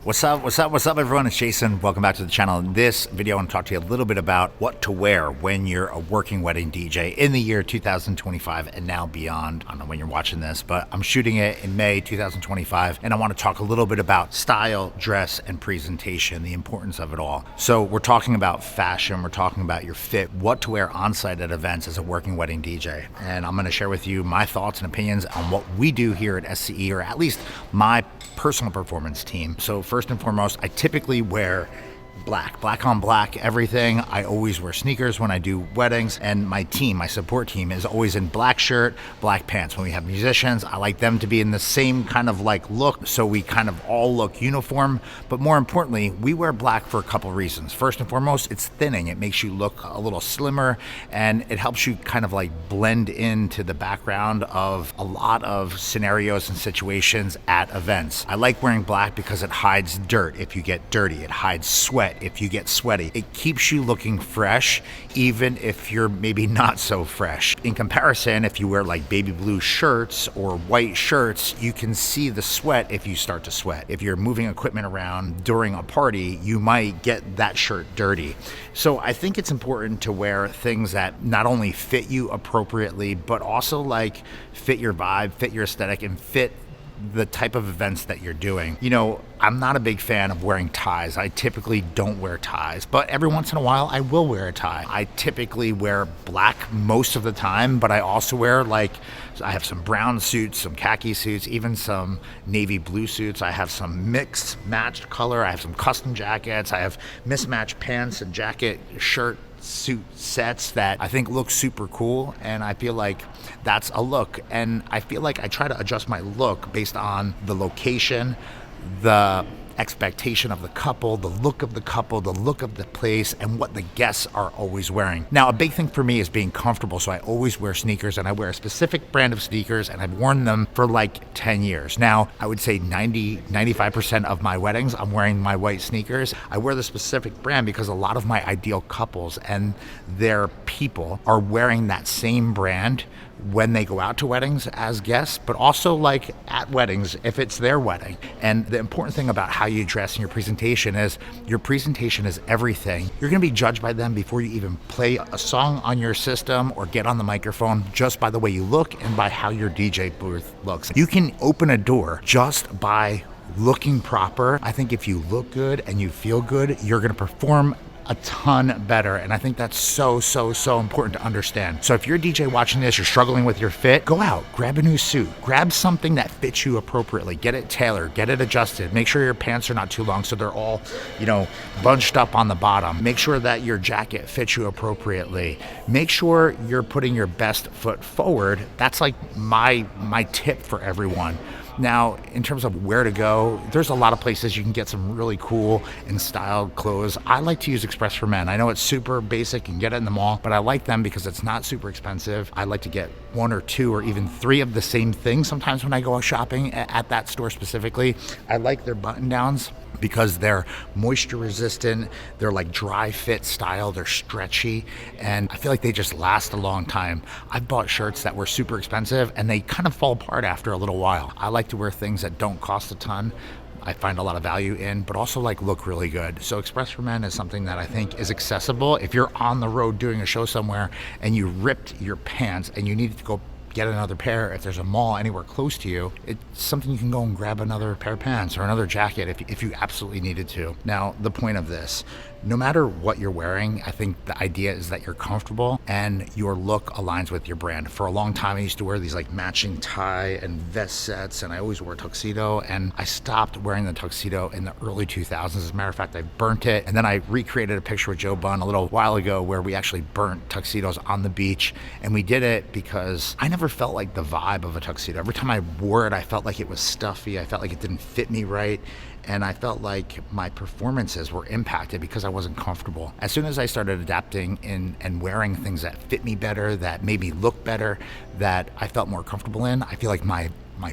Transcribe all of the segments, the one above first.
What's up everyone? It's Jason. Welcome back to the channel. In this video, I want to talk to you a little bit about what to wear when you're a working wedding DJ in the year 2025 and now beyond. I don't know when you're watching this, but I'm shooting it in May 2025, and I want to talk a little bit about style, dress, and presentation, the importance of it all. So we're talking about fashion, we're talking about your fit, what to wear on site at events as a working wedding DJ. And I'm going to share with you my thoughts and opinions on what we do here at SCE, or at least my personal performance team. So first and foremost, I typically wear black on black, everything. I always wear sneakers when I do weddings, and my team, my support team, is always in black shirt, black pants. When we have musicians, I like them to be in the same kind of like look, so we kind of all look uniform. But more importantly, we wear black for a couple reasons. First and foremost, it's thinning. It makes you look a little slimmer, and it helps you kind of like blend into the background of a lot of scenarios and situations at events. I like wearing black because it hides dirt if you get dirty. It hides sweat if you get sweaty. It keeps you looking fresh, even if you're maybe not so fresh. In comparison, if you wear like baby blue shirts or white shirts, you can see the sweat if you start to sweat. If you're moving equipment around during a party, you might get that shirt dirty. So I think it's important to wear things that not only fit you appropriately, but also like fit your vibe, fit your aesthetic, and fit the type of events that you're doing. You know, I'm not a big fan of wearing ties. I typically don't wear ties, but every once in a while I will wear a tie. I typically wear black most of the time, but I also wear I have some brown suits, some khaki suits, even some navy blue suits. I have some mixed matched color. I have some custom jackets. I have mismatched pants and jacket, shirt, suit sets that I think look super cool, and I feel like that's a look. And I feel like I try to adjust my look based on the location, the expectation of the couple, the look of the couple, the look of the place, and what the guests are always wearing. Now, a big thing for me is being comfortable, so I always wear sneakers, and I wear a specific brand of sneakers, and I've worn them for like 10 years. Now, I would say 95% of my weddings, I'm wearing my white sneakers. I wear the specific brand because a lot of my ideal couples and their people are wearing that same brand when they go out to weddings as guests, but also like at weddings if it's their wedding. And the important thing about how you dress in your presentation is everything. You're gonna be judged by them before you even play a song on your system or get on the microphone, just by the way you look and by how your DJ booth looks. You can open a door just by looking proper. I think if you look good and you feel good, you're gonna perform a ton better. And I think that's so important to understand. So if you're a DJ watching this, you're struggling with your fit, go out, grab a new suit, grab something that fits you appropriately, get it tailored, get it adjusted, make sure your pants are not too long so they're all, bunched up on the bottom. Make sure that your jacket fits you appropriately. Make sure you're putting your best foot forward. That's like my tip for everyone. Now, in terms of where to go, there's a lot of places you can get some really cool and styled clothes. I like to use Express for Men. I know it's super basic, you can get it in the mall, but I like them because it's not super expensive. I like to get one or two or even three of the same thing sometimes when I go shopping at that store specifically. I like their button downs because they're moisture resistant, they're like dry fit style, they're stretchy, and I feel like they just last a long time. I've bought shirts that were super expensive and they kind of fall apart after a little while. I like to wear things that don't cost a ton, I find a lot of value in, but also like look really good. So Express for Men is something that I think is accessible. If you're on the road doing a show somewhere and you ripped your pants and you needed to go get another pair, if there's a mall anywhere close to you, it's something you can go and grab another pair of pants or another jacket if you absolutely needed to. Now, the point of this, no matter what you're wearing, I think the idea is that you're comfortable and your look aligns with your brand. For a long time, I used to wear these like matching tie and vest sets, and I always wore a tuxedo, and I stopped wearing the tuxedo in the early 2000s. As a matter of fact, I burnt it, and then I recreated a picture with Joe Bunn a little while ago where we actually burnt tuxedos on the beach, and we did it because I never felt like the vibe of a tuxedo. Every time I wore it, I felt like it was stuffy, I felt like it didn't fit me right, and I felt like my performances were impacted because I wasn't comfortable. As soon as I started adapting and wearing things that fit me better, that made me look better, that I felt more comfortable in, I feel like my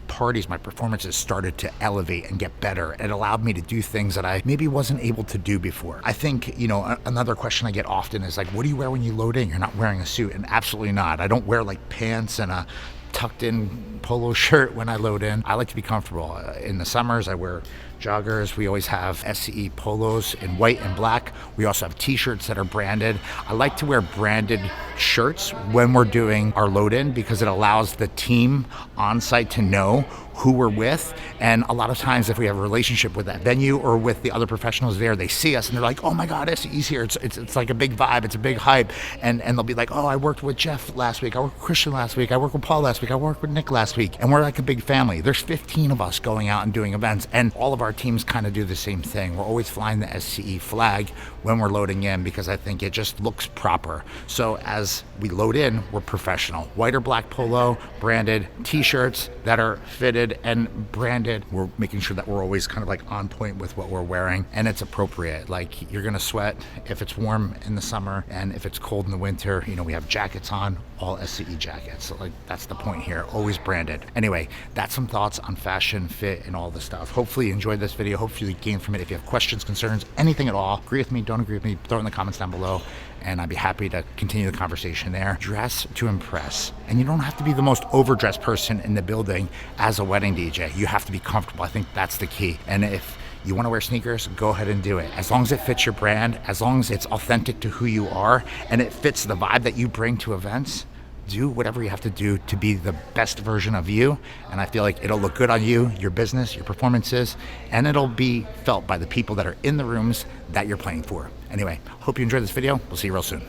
parties, my performances started to elevate and get better. It allowed me to do things that I maybe wasn't able to do before. I think, another question I get often is like, what do you wear when you load in? You're not wearing a suit. And absolutely not. I don't wear like pants and a tucked in polo shirt when I load in. I like to be comfortable. In the summers, I wear joggers. We always have SCE polos in white and black. We also have t-shirts that are branded. I like to wear branded shirts when we're doing our load in because it allows the team on site to know who we're with. And a lot of times if we have a relationship with that venue or with the other professionals there, they see us and they're like, oh my God, SCE's here. It's like a big vibe. It's a big hype. And they'll be like, oh, I worked with Jeff last week. I worked with Christian last week. I worked with Paul last week. I worked with Nick last week. And we're like a big family. There's 15 of us going out and doing events, and all of our teams kind of do the same thing. We're always flying the SCE flag when we're loading in because I think it just looks proper. So as we load in, we're professional. White or black polo, branded, t-shirts that are fitted and branded. We're making sure that we're always kind of like on point with what we're wearing, and it's appropriate. Like, you're gonna sweat if it's warm in the summer, and if it's cold in the winter, you know, we have jackets on, all SCE jackets. So like, that's the point here, always branded. Anyway, that's some thoughts on fashion, fit, and all this stuff. Hopefully you enjoyed this video. Hopefully you gained from it. If you have questions, concerns, anything at all, agree with me, don't agree with me, throw it in the comments down below, and I'd be happy to continue the conversation there. Dress to impress. And you don't have to be the most overdressed person in the building as a wedding DJ. You have to be comfortable. I think that's the key. And if you want to wear sneakers, go ahead and do it. As long as it fits your brand, as long as it's authentic to who you are, and it fits the vibe that you bring to events, do whatever you have to do to be the best version of you. And I feel like it'll look good on you, your business, your performances, and it'll be felt by the people that are in the rooms that you're playing for. Anyway, hope you enjoyed this video. We'll see you real soon.